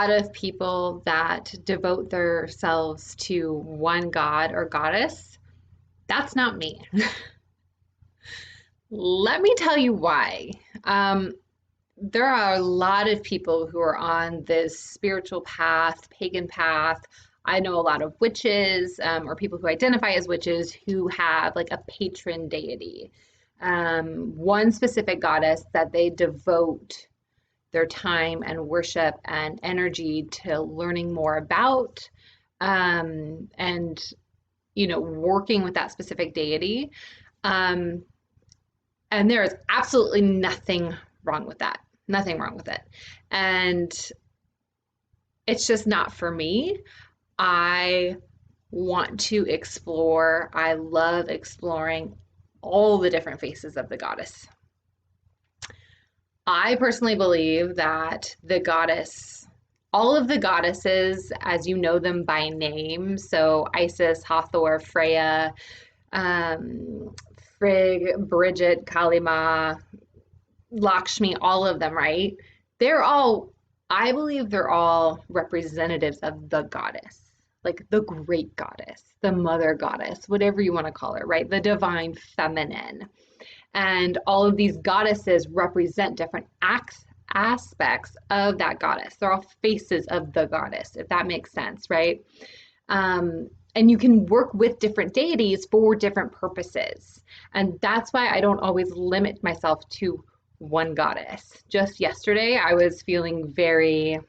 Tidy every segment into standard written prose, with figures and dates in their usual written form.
lot of people that devote themselves to one god or goddess. That's not me. Let me tell you why. Um, there are a lot of people who are on this spiritual path, pagan path. I know a lot of witches, or people who identify as witches who have like a patron deity, one specific goddess that they devote their time and worship and energy to learning more about, and working with that specific deity. Um, and there is absolutely nothing wrong with that. Nothing wrong with it. And it's just not for me. I want to explore. I love exploring all the different faces of the goddess. I personally believe that the goddess, all of the goddesses, as you know them by name, so Isis, Hathor, Freya, Frigg, Bridget, Kalima, Lakshmi, all of them, right? They're all, I believe they're all representatives of the goddess, like the great goddess, the mother goddess, whatever you want to call her, right? The divine feminine. And all of these goddesses represent different aspects of that goddess. They're all faces of the goddess, if that makes sense, right? And you can work with different deities for different purposes. And that's why I don't always limit myself to one goddess. Just yesterday, I was feeling very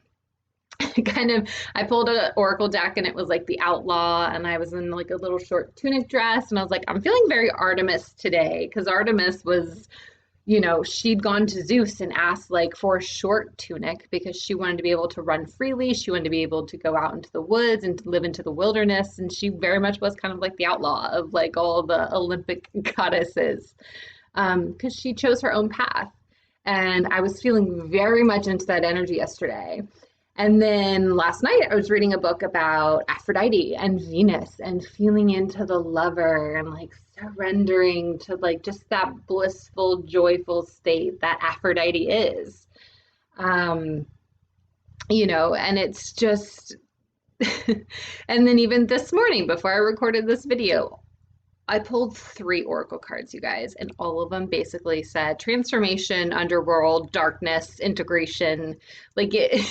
I pulled an oracle deck and it was like the outlaw, and I was in like a little short tunic dress, and I was like, I'm feeling very Artemis today, because Artemis was, she'd gone to Zeus and asked like for a short tunic because she wanted to be able to run freely. She wanted to be able to go out into the woods and to live into the wilderness. And she very much was kind of like the outlaw of like all the Olympic goddesses, because she chose her own path. And I was feeling very much into that energy yesterday. And then last night I was reading a book about Aphrodite and Venus and feeling into the lover and like surrendering to like just that blissful, joyful state that Aphrodite is. And it's just, and then even this morning before I recorded this video, I pulled 3 oracle cards, you guys, and all of them basically said transformation, underworld, darkness, integration. Like it,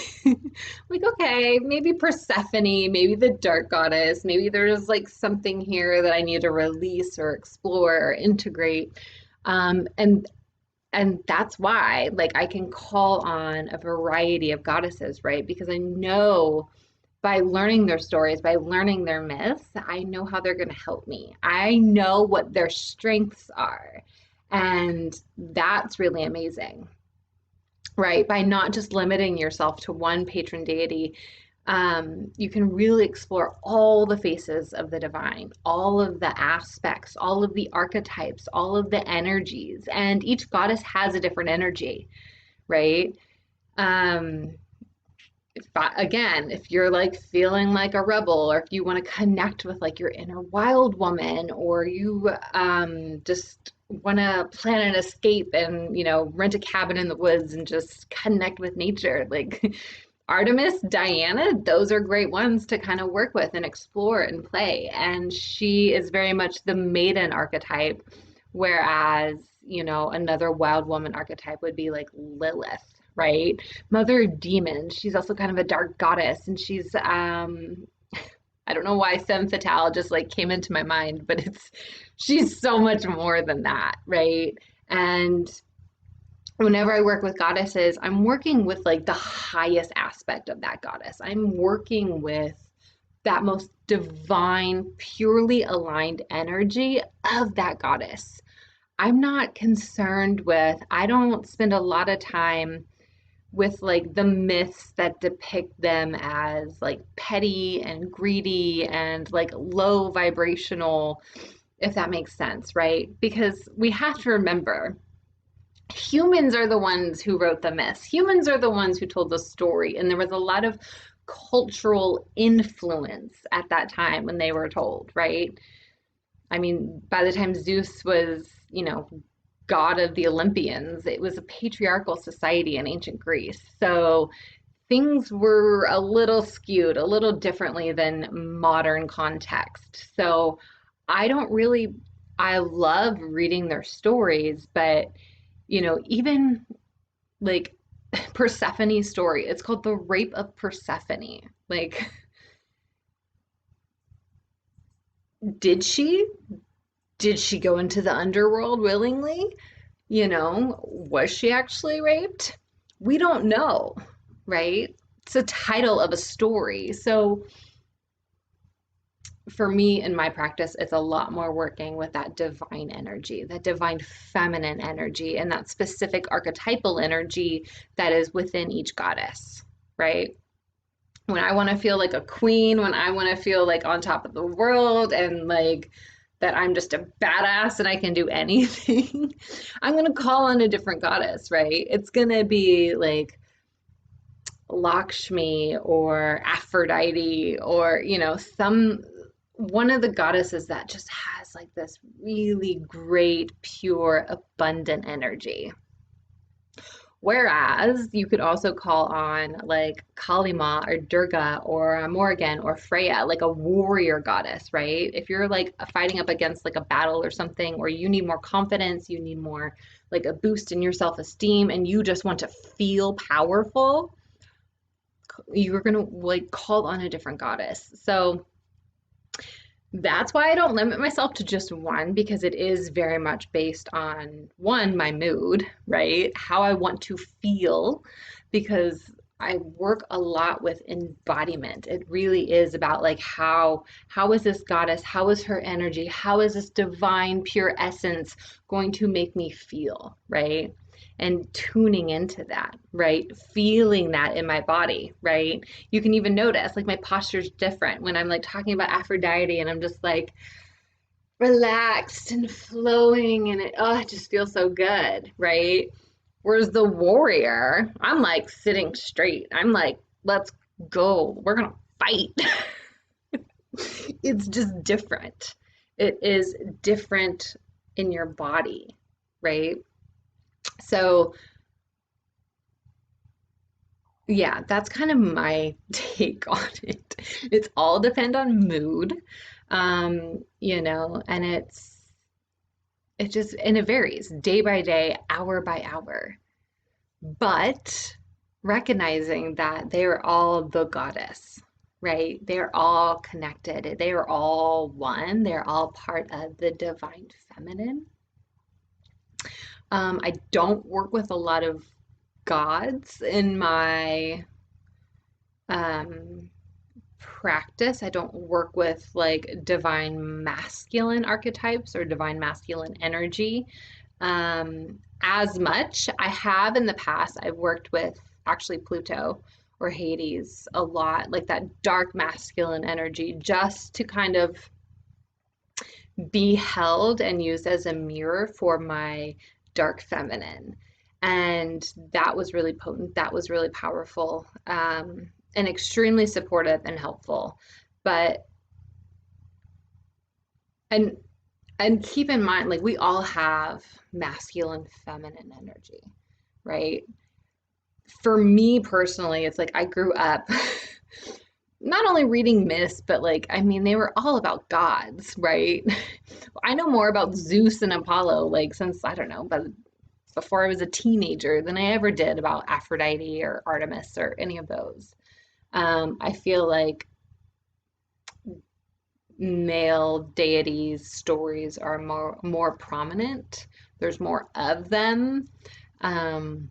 like, okay, maybe Persephone, maybe the dark goddess, maybe there's like something here that I need to release or explore or integrate. And that's why, like, I can call on a variety of goddesses, right? Because I know by learning their stories, by learning their myths, I know how they're going to help me. I know what their strengths are. And that's really amazing, right? By not just limiting yourself to one patron deity, you can really explore all the faces of the divine, all of the aspects, all of the archetypes, all of the energies. And each goddess has a different energy, right? If you're like feeling like a rebel, or if you want to connect with like your inner wild woman, or you just want to plan an escape and rent a cabin in the woods and just connect with nature, like Artemis, Diana, those are great ones to kind of work with and explore and play. And she is very much the maiden archetype, whereas another wild woman archetype would be like Lilith, right? Mother demon. She's also kind of a dark goddess, and she's I don't know why femme fatale just like came into my mind, but she's so much more than that, right? And whenever I work with goddesses, I'm working with like the highest aspect of that goddess. I'm working with that most divine, purely aligned energy of that goddess. I'm not concerned with, I don't spend a lot of time with like the myths that depict them as like petty and greedy and like low vibrational, if that makes sense, right? Because we have to remember, humans are the ones who wrote the myths. Humans are the ones who told the story. And there was a lot of cultural influence at that time when they were told, right? I mean, by the time Zeus was, god of the Olympians, it was a patriarchal society in ancient Greece. So things were a little skewed, a little differently than modern context. So I don't really, I love reading their stories, but even like Persephone's story, it's called The Rape of Persephone. Like, did she? Did she go into the underworld willingly? Was she actually raped? We don't know, right? It's a title of a story. So for me in my practice, it's a lot more working with that divine energy, that divine feminine energy, and that specific archetypal energy that is within each goddess, right? When I want to feel like a queen, when I want to feel like on top of the world and like that I'm just a badass and I can do anything, I'm going to call on a different goddess, right? It's going to be like Lakshmi or Aphrodite or, some one of the goddesses that just has like this really great, pure, abundant energy. Whereas you could also call on like Kali Ma or Durga or Morrigan or Freya, like a warrior goddess, right? If you're like fighting up against like a battle or something, or you need more confidence, you need more like a boost in your self-esteem, and you just want to feel powerful, you're gonna like call on a different goddess. So that's why I don't limit myself to just one, because it is very much based on one, my mood, right? How I want to feel, because I work a lot with embodiment. It really is about like how is this goddess, how is her energy, how is this divine pure essence going to make me feel, right? And tuning into that, right? Feeling that in my body, right? You can even notice like my posture's different when I'm like talking about Aphrodite and I'm just like relaxed and flowing and it just feels so good, right? Whereas the warrior, I'm like sitting straight. I'm like, let's go. We're gonna fight. It's just different. It is different in your body, right? So yeah, that's kind of my take on it. It's all depend on mood, and it varies day by day, hour by hour. But recognizing that they are all the goddess, right? They're all connected. They are all one. They're all part of the divine feminine. I don't work with a lot of gods in my um, practice. I don't work with like divine masculine archetypes or divine masculine energy as much. I have in the past, I've worked with actually Pluto or Hades a lot, like that dark masculine energy, just to kind of be held and used as a mirror for my dark feminine. And that was really potent. That was really powerful, and extremely supportive and helpful. But and and keep in mind, like we all have masculine, feminine energy, right? For me personally, it's like I grew up not only reading myths, but like, I mean, they were all about gods, right? I know more about Zeus and Apollo, like, since I don't know, but before I was a teenager than I ever did about Aphrodite or Artemis or any of those. I feel like male deities stories are more prominent. There's more of them. Um,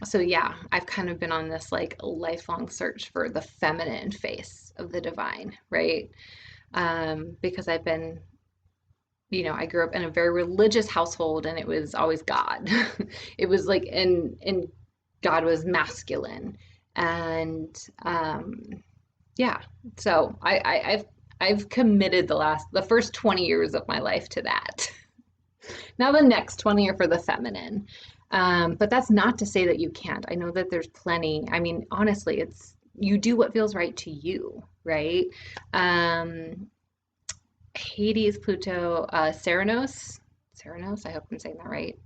so yeah, I've kind of been on this like lifelong search for the feminine face of the divine, right? Because I've been, I grew up in a very religious household and it was always God. It was like, and God was masculine. And yeah, so I've committed the first 20 years of my life to that. Now the next 20 are for the feminine. But that's not to say that you can't. I know that there's plenty. I mean, honestly, it's you do what feels right to you, right? Um, Hades, Pluto, Ceranos. Ceranos, I hope I'm saying that right.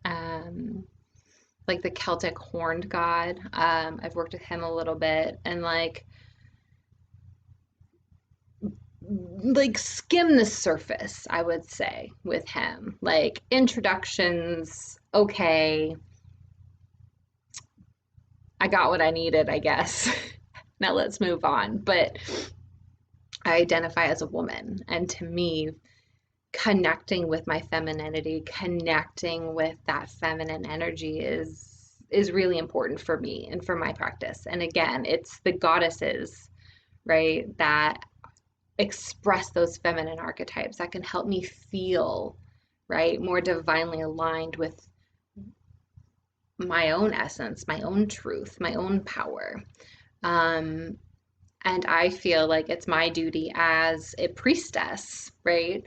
like the Celtic horned god. I've worked with him a little bit, and like skim the surface, I would say, with him. Like introductions, okay, I got what I needed, I guess. Now let's move on. But I identify as a woman, and to me, connecting with my femininity, connecting with that feminine energy is really important for me and for my practice. And again, it's the goddesses, right, that express those feminine archetypes that can help me feel, right, more divinely aligned with my own essence, my own truth, my own power. Um, and I feel like it's my duty as a priestess, right?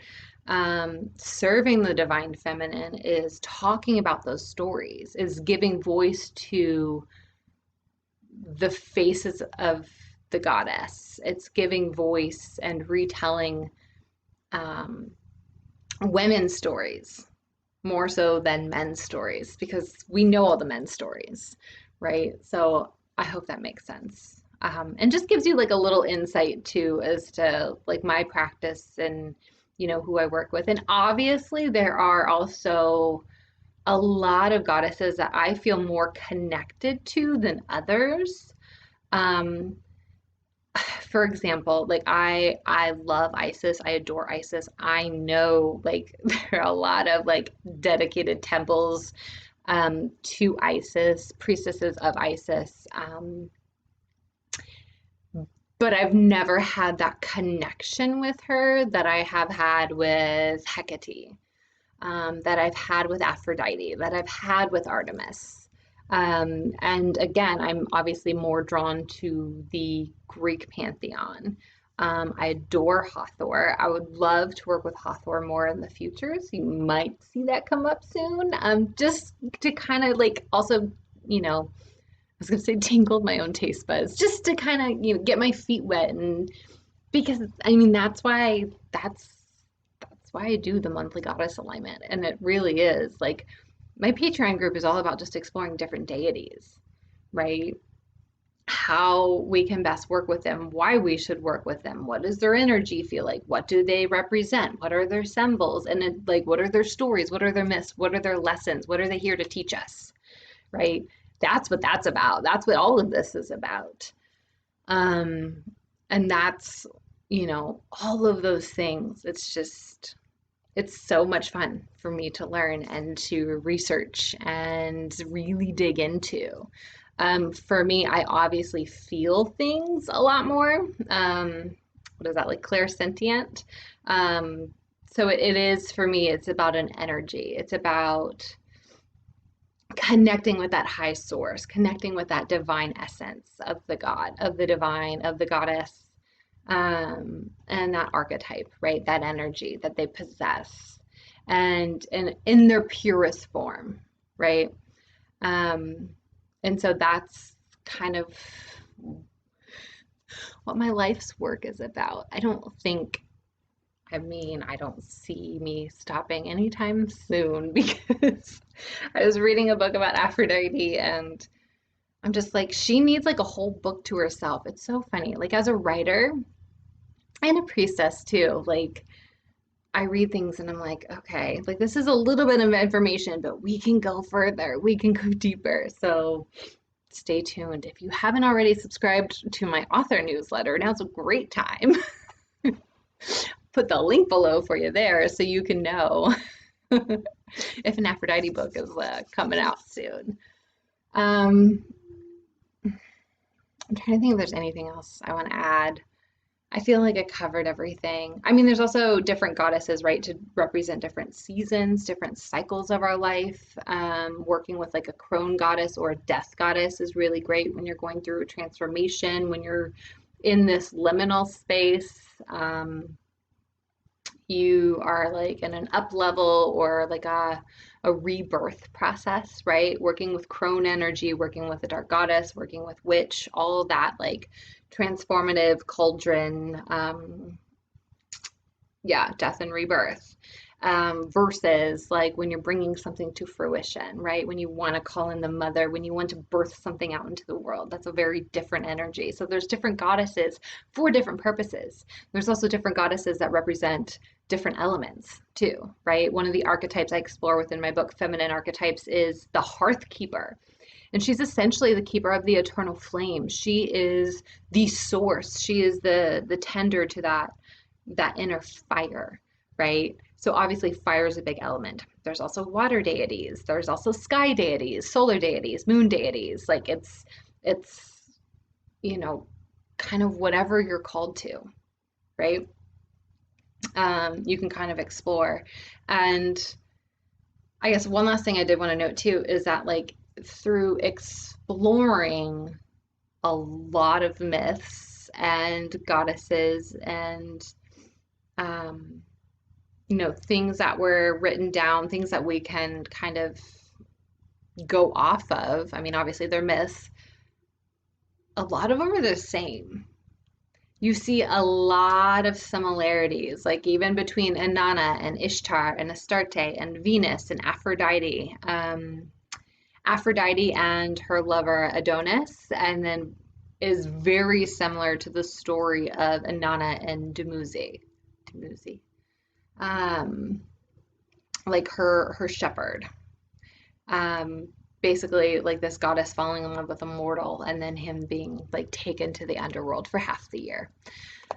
Serving the divine feminine is talking about those stories, is giving voice to the faces of the goddess. It's giving voice and retelling um, women's stories more so than men's stories because we know all the men's stories, right? So I hope that makes sense. And just gives you like a little insight too as to like my practice and who I work with. And obviously there are also a lot of goddesses that I feel more connected to than others. Um, for example, like I love Isis. I adore Isis. I know like there are a lot of like dedicated temples to Isis, priestesses of Isis. But I've never had that connection with her that I have had with Hecate, that I've had with Aphrodite, that I've had with Artemis. And again, I'm obviously more drawn to the Greek pantheon. I adore Hathor. I would love to work with Hathor more in the future, so you might see that come up soon. Just to kind of like also, I was gonna say tingled my own taste buds, just to kind of get my feet wet, and because I mean that's why I do the monthly goddess alignment, and it really is like my Patreon group is all about just exploring different deities, right? How we can best work with them, why we should work with them, what does their energy feel like, what do they represent, what are their symbols, and it, like what are their stories, what are their myths, what are their lessons, what are they here to teach us, right? That's what that's about. That's what all of this is about. Um, and that's, all of those things. It's so much fun for me to learn and to research and really dig into. For me, I obviously feel things a lot more. What is that, like clairsentient? So it is for me, it's about an energy. It's about connecting with that high source, connecting with that divine essence of the God, of the divine, of the goddess, and that archetype, right? That energy that they possess, and in their purest form, right? Um, and so that's kind of what my life's work is about. I don't see me stopping anytime soon because I was reading a book about Aphrodite and I'm just like, she needs like a whole book to herself. It's so funny. Like, as a writer and a priestess too, like, I read things and I'm like, okay, like, this is a little bit of information, but we can go further, we can go deeper. So, stay tuned. If you haven't already subscribed to my author newsletter, now's a great time. Put the link below for you there so you can know if an Aphrodite book is coming out soon. I'm trying to think if there's anything else I want to add. I feel like I covered everything. I mean, there's also different goddesses, right, to represent different seasons, different cycles of our life. Working with like a crone goddess or a death goddess is really great when you're going through a transformation, when you're in this liminal space. You are like in an up level or like a rebirth process, right? Working with crone energy, working with the dark goddess, working with witch, all of that like transformative cauldron, yeah, death and rebirth. versus like when you're bringing something to fruition, right? When you want to call in the mother, when you want to birth something out into the world, that's a very different energy. So there's different goddesses for different purposes. There's also different goddesses that represent different elements too, right? One of the archetypes I explore within my book, Feminine Archetypes, is the hearth keeper. And she's essentially the keeper of the eternal flame. She is the source. She is the tender to that inner fire, right? So obviously fire is a big element. There's also water deities. There's also sky deities, solar deities, moon deities. Like it's you know kind of whatever you're called to, right? You can kind of explore. And I guess one last thing I did want to note too is that like through exploring a lot of myths and goddesses and um, things that were written down, things that we can kind of go off of. I mean, obviously they're myths. A lot of them are the same. You see a lot of similarities, like even between Inanna and Ishtar and Astarte and Venus and Aphrodite. Aphrodite and her lover Adonis, and then is very similar to the story of Inanna and Dumuzi, like her shepherd. Um, Basically, like this goddess falling in love with a mortal, and then him being like taken to the underworld for half the year.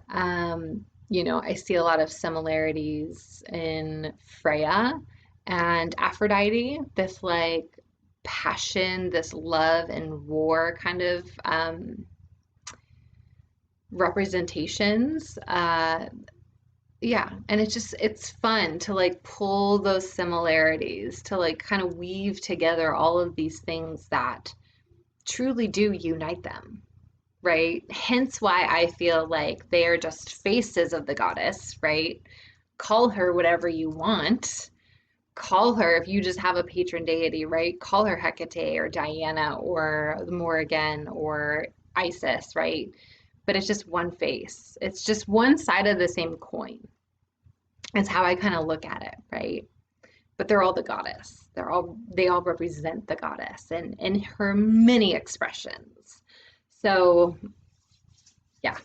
I see a lot of similarities in Freya and Aphrodite, this like passion, this love and war kind of representations. Yeah, and it's fun to like pull those similarities to like kind of weave together all of these things that truly do unite them, right? Hence why I feel like they are just faces of the goddess, right? Call her whatever you want. Call her, if you just have a patron deity, right? Call her Hecate or Diana or Morrigan or Isis, right? But it's just one face. It's just one side of the same coin. It's how I kind of look at it, right? But they're all the goddess. They all represent the goddess and in her many expressions. So yeah,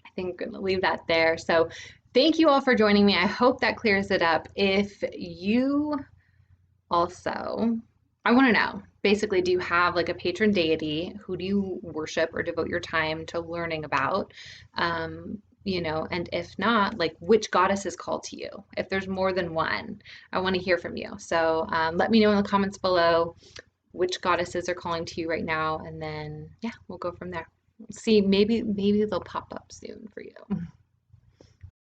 I think I'm gonna leave that there. So thank you all for joining me. I hope that clears it up. If you also, I want to know, basically, do you have like a patron deity? Who do you worship or devote your time to learning about? And if not, like which goddess is called to you? If there's more than one, I want to hear from you. So let me know in the comments below which goddesses are calling to you right now, and then yeah, we'll go from there. See, maybe they'll pop up soon for you.